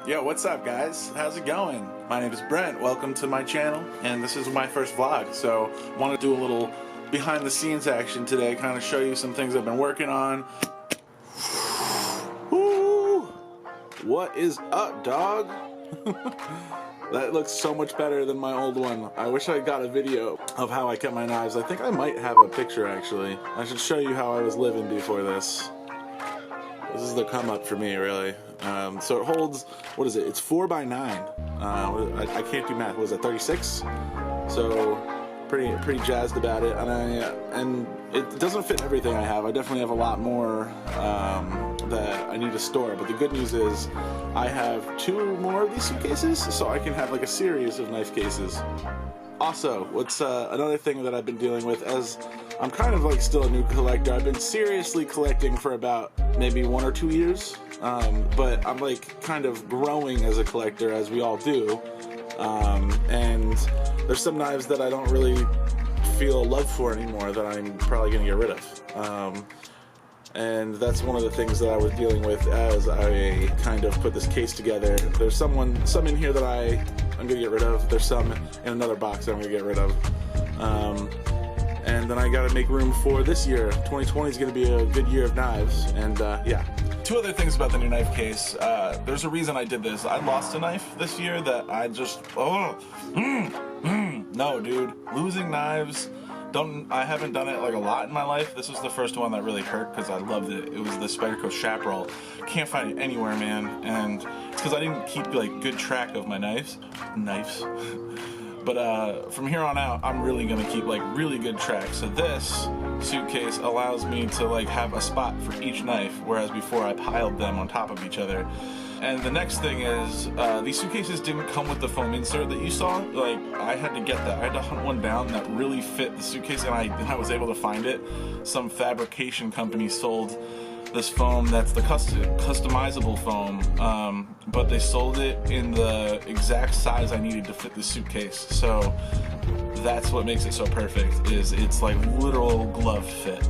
Yo, what's up guys? How's it going? My name is Brent, welcome to my channel, and this is my first vlog, so I want to do a little behind the scenes action today, kind of show you some things I've been working on. Woo! What is up, dog? That looks so much better than my old one. I wish I got a video of how I kept my knives. I think I might have a picture actually. I should show you how I was living before this. This is the come up for me, really. So it holds, what is it? It's 4x9. I can't do math. What is that, 36? So pretty jazzed about it. And it doesn't fit everything I have. I definitely have a lot more that I need to store. But the good news is I have 2 more of these suitcases, so I can have like a series of knife cases. Also, what's another thing that I've been dealing with, as I'm kind of like still a new collector. I've been seriously collecting for about maybe 1 or 2 years, but I'm like kind of growing as a collector, as we all do. And there's some knives that I don't really feel love for anymore that I'm probably gonna get rid of. And that's one of the things that I was dealing with as I kind of put this case together. There's some in here that I'm gonna get rid of. There's some in another box that I'm gonna get rid of. And then I gotta make room for this year. 2020 is gonna be a good year of knives, and yeah. 2 other things about the new knife case. There's a reason I did this. I lost a knife this year that I just, no dude, losing knives, I haven't done it like a lot in my life. This was the first one that really hurt because I loved it. It was the Spyderco Chaparral. Can't find it anywhere, man, and it's because I didn't keep like good track of my knives. But from here on out, I'm really gonna keep like really good track. So this suitcase allows me to like have a spot for each knife, whereas before I piled them on top of each other. And the next thing is, these suitcases didn't come with the foam insert that you saw. Like, I had to get that. I had to hunt one down that really fit the suitcase, and I was able to find it. Some fabrication company sold this foam that's the customizable foam, but they sold it in the exact size I needed to fit the suitcase. So that's what makes it so perfect, is it's like literal glove fit.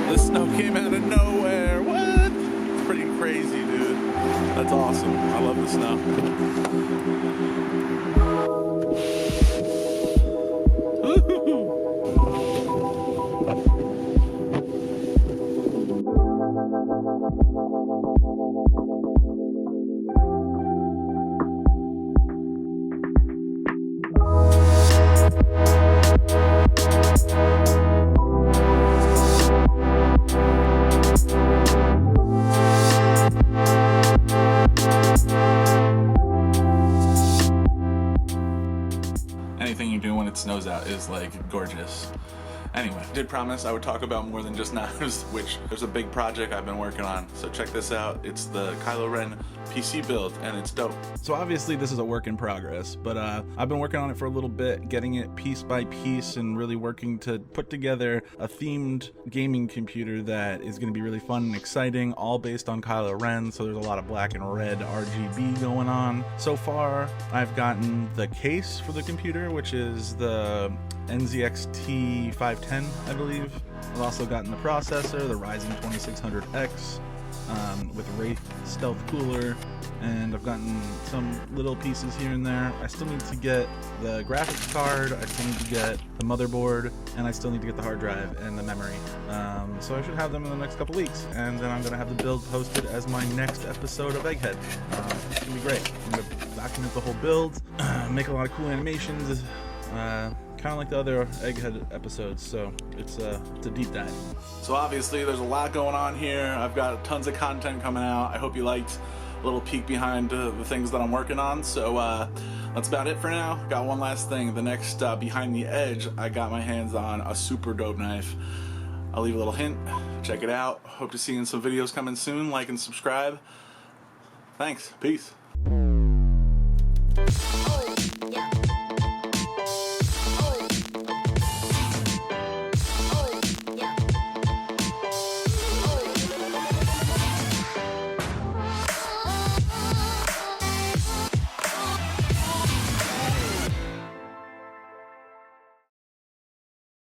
The snow came out of nowhere. What? It's pretty crazy, dude. That's awesome. I love the snow. Anything you do when it snows out is like gorgeous. Anyway, I did promise I would talk about more than just knives, which there's a big project I've been working on. So check this out. It's the Kylo Ren PC build, and it's dope. So obviously this is a work in progress, but I've been working on it for a little bit, getting it piece by piece and really working to put together a themed gaming computer that is going to be really fun and exciting, all based on Kylo Ren. So there's a lot of black and red RGB going on. So far, I've gotten the case for the computer, which is the NZXT 510, I believe. I've also gotten the processor, the Ryzen 2600X, with Wraith stealth cooler, and I've gotten some little pieces here and there. I still need to get the graphics card, I still need to get the motherboard, and I still need to get the hard drive and the memory. So I should have them in the next couple weeks, and then I'm gonna have the build posted as my next episode of Egghead. It's gonna be great. I'm gonna document the whole build, make a lot of cool animations, kind of like the other Egghead episodes, so it's a deep dive. So obviously there's a lot going on here. I've got tons of content coming out. I hope you liked a little peek behind the things that I'm working on. So that's about it for now. Got one last thing. The next Behind the Edge, I got my hands on a super dope knife. I'll leave a little hint. Check it out. Hope to see you in some videos coming soon. Like and subscribe. Thanks. Peace.